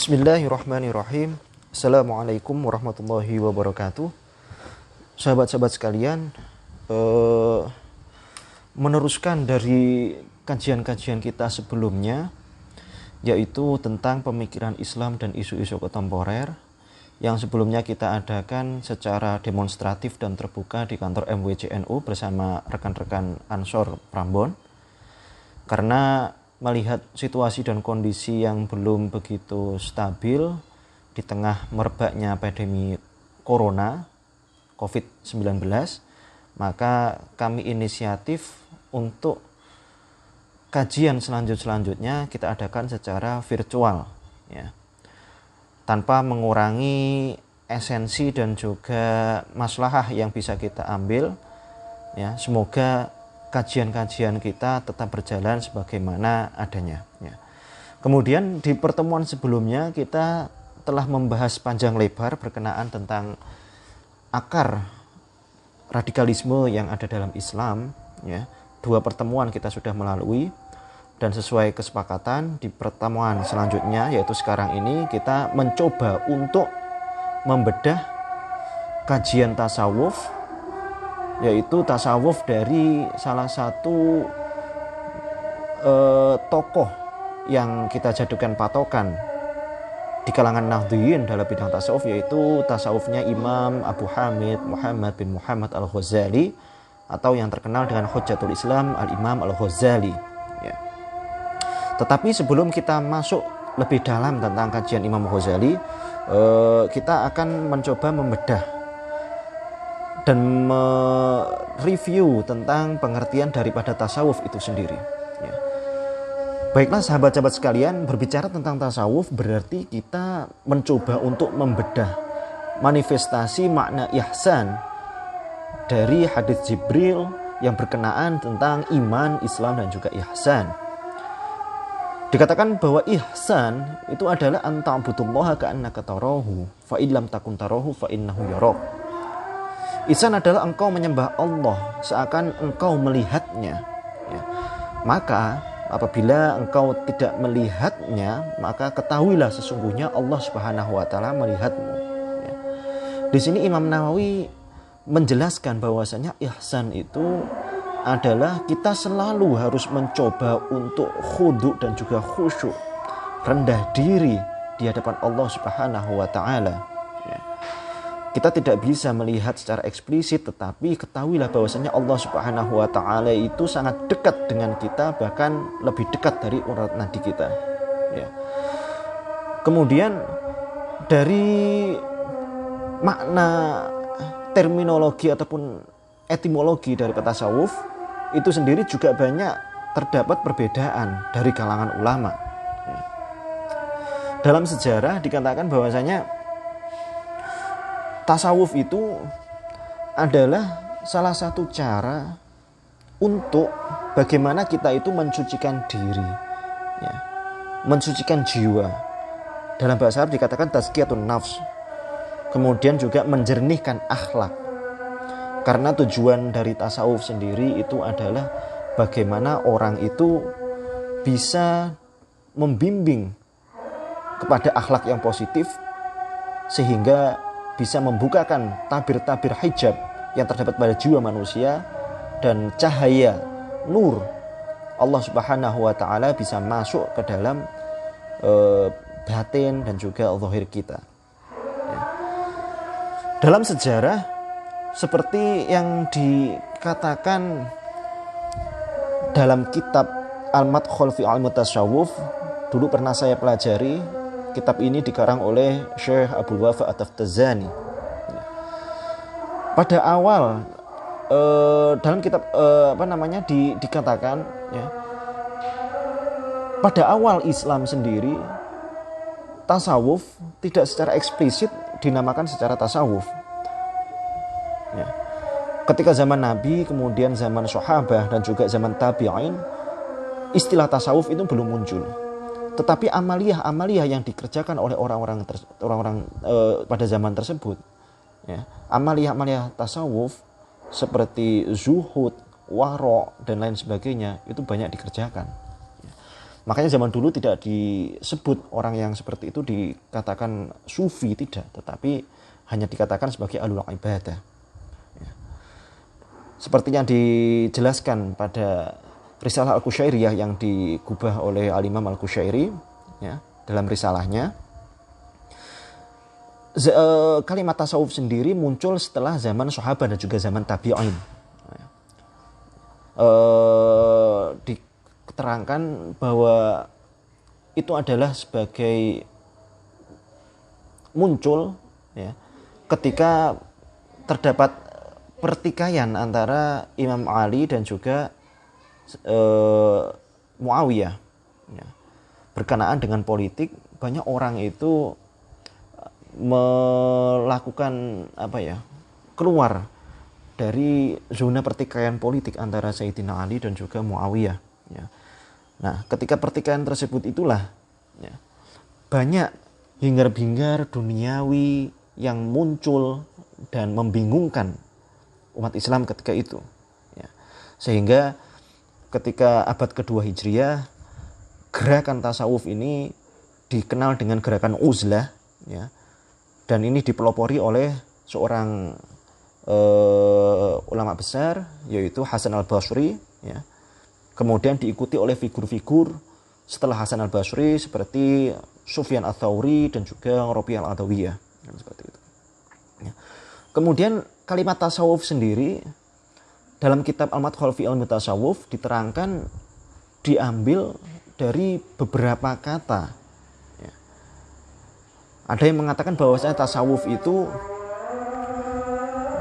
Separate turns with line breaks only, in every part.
Bismillahirrahmanirrahim. Assalamualaikum warahmatullahi wabarakatuh. Sahabat-sahabat sekalian, meneruskan dari kajian-kajian kita sebelumnya, yaitu tentang pemikiran Islam dan isu-isu kontemporer yang sebelumnya kita adakan secara demonstratif dan terbuka di kantor MWCNU bersama rekan-rekan Ansor Prambon. Karena melihat situasi dan kondisi yang belum begitu stabil di tengah merebaknya pandemi Corona COVID-19, maka kami inisiatif untuk kajian selanjutnya kita adakan secara virtual, ya, tanpa mengurangi esensi dan juga maslahah yang bisa kita ambil, ya. Semoga kajian-kajian kita tetap berjalan sebagaimana adanya, ya. Kemudian di pertemuan sebelumnya kita telah membahas panjang lebar berkenaan tentang akar radikalisme yang ada dalam Islam, ya. 2 pertemuan kita sudah melalui, dan sesuai kesepakatan di pertemuan selanjutnya, yaitu sekarang ini, kita mencoba untuk membedah kajian tasawuf, yaitu tasawuf dari salah satu tokoh yang kita jadikan patokan di kalangan Nahdliyin dalam bidang tasawuf, yaitu tasawufnya Imam Abu Hamid Muhammad bin Muhammad Al-Ghazali, atau yang terkenal dengan Hujjatul Islam Al-Imam Al-Ghazali, ya. Tetapi sebelum kita masuk lebih dalam tentang kajian Imam Ghazali, kita akan mencoba membedah dan mereview tentang pengertian daripada tasawuf itu sendiri, ya. Baiklah sahabat-sahabat sekalian, berbicara tentang tasawuf berarti kita mencoba untuk membedah manifestasi makna ihsan dari hadits Jibril yang berkenaan tentang iman, Islam, dan juga ihsan. Dikatakan bahwa ihsan itu adalah an ta'budullaha ka'annaka tarahu fa illam takun tarahu fa innahu yarak. Ihsan adalah engkau menyembah Allah seakan engkau melihatnya, ya. Maka apabila engkau tidak melihatnya, maka ketahuilah sesungguhnya Allah Subhanahu wa taala melihatmu, ya. Di sini Imam Nawawi menjelaskan bahwasanya ihsan itu adalah kita selalu harus mencoba untuk khudu dan juga khusyuk, rendah diri di hadapan Allah Subhanahu wa taala. Kita tidak bisa melihat secara eksplisit, tetapi ketahuilah bahwasanya Allah Subhanahu wa taala itu sangat dekat dengan kita, bahkan lebih dekat dari urat nadi kita, ya. Kemudian dari makna terminologi ataupun etimologi dari tasawuf itu sendiri juga banyak terdapat perbedaan dari kalangan ulama, ya. Dalam sejarah dikatakan bahwasanya tasawuf itu adalah salah satu cara untuk bagaimana kita itu mensucikan diri, ya, mensucikan jiwa. Dalam bahasa Arab dikatakan tazkiyatun nafs. Kemudian juga menjernihkan akhlak. Karena tujuan dari tasawuf sendiri itu adalah bagaimana orang itu bisa membimbing kepada akhlak yang positif, sehingga bisa membukakan tabir-tabir hijab yang terdapat pada jiwa manusia, dan cahaya nur Allah Subhanahu wa taala bisa masuk ke dalam batin dan juga zahir kita, ya. Dalam sejarah seperti yang dikatakan dalam kitab Al-Madkhal fi Al-Mutasawwuf, dulu pernah saya pelajari. Kitab ini dikarang oleh Syekh Abdul Wafa At-Taftazani. Pada awal dalam kitab dikatakan, ya, pada awal Islam sendiri tasawuf tidak secara eksplisit dinamakan secara tasawuf, ya. Ketika zaman Nabi, kemudian zaman Sahabah dan juga zaman Tabi'in, istilah tasawuf itu belum muncul. Tetapi amaliyah yang dikerjakan oleh orang-orang pada zaman tersebut, ya, amaliyah tasawuf seperti zuhud, waro, dan lain sebagainya itu banyak dikerjakan. Makanya zaman dulu tidak disebut orang yang seperti itu dikatakan sufi, tidak, tetapi hanya dikatakan sebagai ahlul ibadah. Ya. Seperti yang dijelaskan pada Risalah Al-Qusyairiyah yang digubah oleh Al-Imam Al-Qusyairi, ya, dalam risalahnya, kalimat tasawuf sendiri muncul setelah zaman sahabat dan juga zaman tabi'in. Diterangkan bahwa itu adalah sebagai muncul, ya, ketika terdapat pertikaian antara Imam Ali dan juga Muawiyah, ya. Berkenaan dengan politik, banyak orang itu melakukan keluar dari zona pertikaian politik antara Sayyidina Ali dan juga Muawiyah, ya. Nah, ketika pertikaian tersebut itulah, ya, banyak hingar-bingar duniawi yang muncul dan membingungkan umat Islam ketika itu, ya. Sehingga ketika abad kedua Hijriah, gerakan tasawuf ini dikenal dengan gerakan uzlah, ya, dan ini dipelopori oleh seorang ulama besar, yaitu Hasan al-Basri, ya. Kemudian diikuti oleh figur-figur setelah Hasan al-Basri seperti Sufyan ats-Tsauri dan juga Rabi' al-Adawiyah, seperti itu, ya. Kemudian kalimat tasawuf sendiri dalam kitab Al-Madkhal fi Ilmi Tasawuf diterangkan diambil dari beberapa kata, ya. Ada yang mengatakan bahwasanya tasawuf itu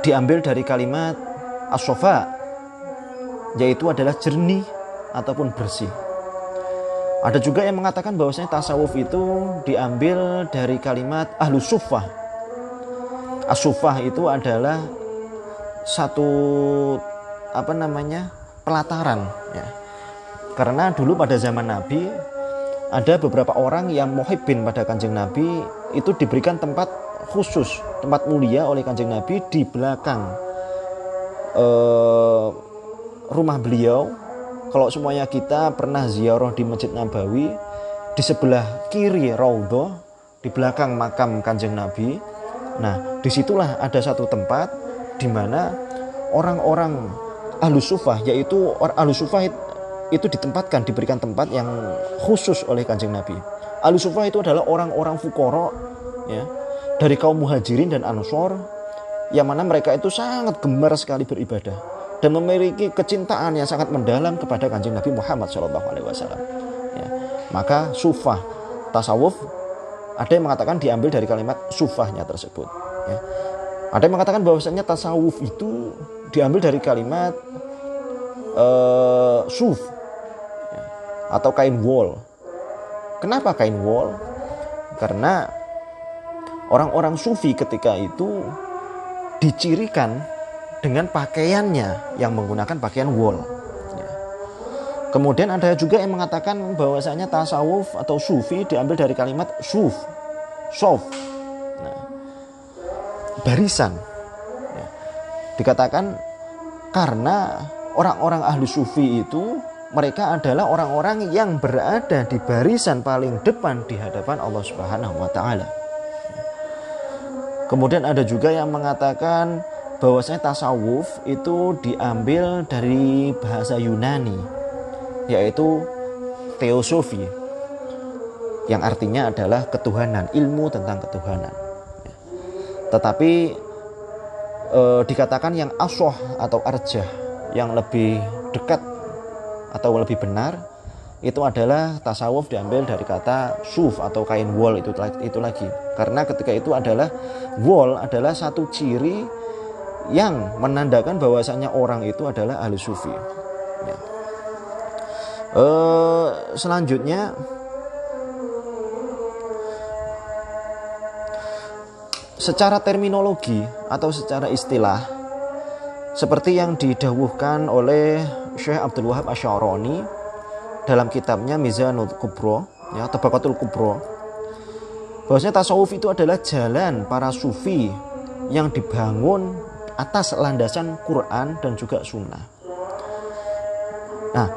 diambil dari kalimat as-safa, yaitu adalah jernih ataupun bersih. Ada juga yang mengatakan bahwasanya tasawuf itu diambil dari kalimat ahlus suffah. As-suffah itu adalah satu pelataran, ya. Karena dulu pada zaman Nabi ada beberapa orang yang muhibbin pada Kanjeng Nabi, itu diberikan tempat khusus, tempat mulia oleh Kanjeng Nabi di belakang rumah beliau. Kalau semuanya kita pernah ziarah di Masjid Nabawi, di sebelah kiri Raudhah, di belakang makam Kanjeng Nabi. Nah, disitulah ada satu tempat di mana orang-orang Ahlus Suffah, yaitu Ahlus Suffah itu ditempatkan, diberikan tempat yang khusus oleh Kanjeng Nabi. Ahlus Suffah itu adalah orang-orang fuqara, ya, dari kaum Muhajirin dan Ansor, yang mana mereka itu sangat gemar sekali beribadah dan memiliki kecintaan yang sangat mendalam kepada Kanjeng Nabi Muhammad SAW. Ya. Maka Suffah tasawuf, ada yang mengatakan diambil dari kalimat sufahnya tersebut, ya. Ada yang mengatakan bahwasanya tasawuf itu diambil dari kalimat suf, ya, atau kain wol. Kenapa kain wol? Karena orang-orang sufi ketika itu dicirikan dengan pakaiannya yang menggunakan pakaian wol, ya. Kemudian ada juga yang mengatakan bahwasanya tasawuf atau sufi diambil dari kalimat suf, sof, barisan, ya. Dikatakan karena orang-orang ahli sufi itu mereka adalah orang-orang yang berada di barisan paling depan di hadapan Allah Subhanahu wa taala. Kemudian ada juga yang mengatakan bahwasanya tasawuf itu diambil dari bahasa Yunani, yaitu teosofi, yang artinya adalah ketuhanan, ilmu tentang ketuhanan. Tetapi dikatakan yang asoh atau arjah, yang lebih dekat atau lebih benar, itu adalah tasawuf diambil dari kata suf atau kain wol itu lagi. Karena ketika itu adalah wol adalah satu ciri yang menandakan bahwasanya orang itu adalah ahli sufi, ya. Selanjutnya secara terminologi atau secara istilah, seperti yang didhawuhkan oleh Syekh Abdul Wahab Asy-Sya'rani dalam kitabnya Mizanul Kubra, ya, Tabaqatul Kubra, bahwasanya tasawuf itu adalah jalan para sufi yang dibangun atas landasan Quran dan juga Sunnah. Nah,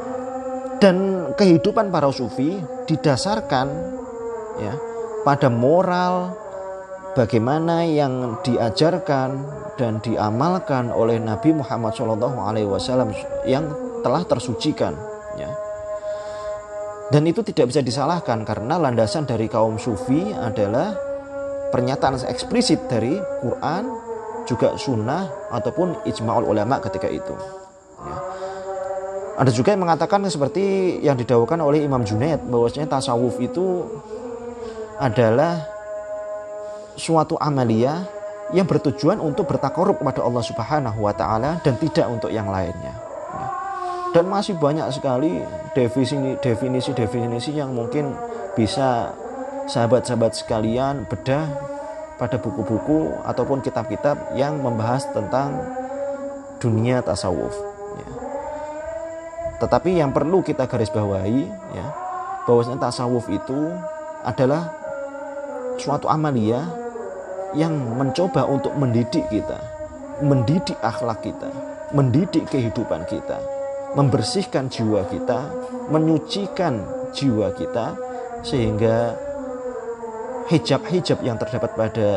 Dan kehidupan para sufi didasarkan ya pada moral bagaimana yang diajarkan dan diamalkan oleh Nabi Muhammad SAW yang telah tersucikan ya. Dan itu tidak bisa disalahkan karena landasan dari kaum sufi adalah pernyataan eksplisit dari Quran, juga sunnah ataupun ijma'ul ulama ketika itu ya. Ada juga yang mengatakan seperti yang didawuhkan oleh Imam Junaid bahwasanya tasawuf itu adalah suatu amalia yang bertujuan untuk bertakarub kepada Allah Subhanahu wa taala dan tidak untuk yang lainnya. Dan masih banyak sekali definisi-definisi yang mungkin bisa sahabat-sahabat sekalian bedah pada buku-buku ataupun kitab-kitab yang membahas tentang dunia tasawuf ya. Tetapi yang perlu kita garis bawahi ya, bahwasanya tasawuf itu adalah suatu amalia yang mencoba untuk mendidik kita, mendidik akhlak kita, mendidik kehidupan kita, membersihkan jiwa kita, menyucikan jiwa kita, sehingga hijab-hijab yang terdapat pada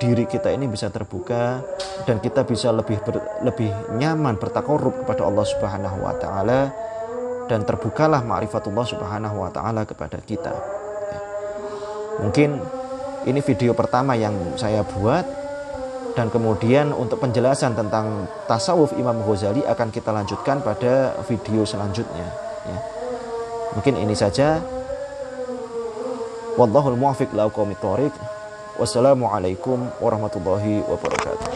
diri kita ini bisa terbuka dan kita bisa lebih nyaman bertakarub kepada Allah Subhanahu wa taala, dan terbukalah ma'rifatullah Subhanahu wa taala kepada kita. Mungkin ini video pertama yang saya buat, dan kemudian untuk penjelasan tentang tasawuf Imam Ghazali akan kita lanjutkan pada video selanjutnya ya. Mungkin ini saja. Wallahul muwaffiq ila aqwamit thoriq. Wassalamualaikum warahmatullahi wabarakatuh.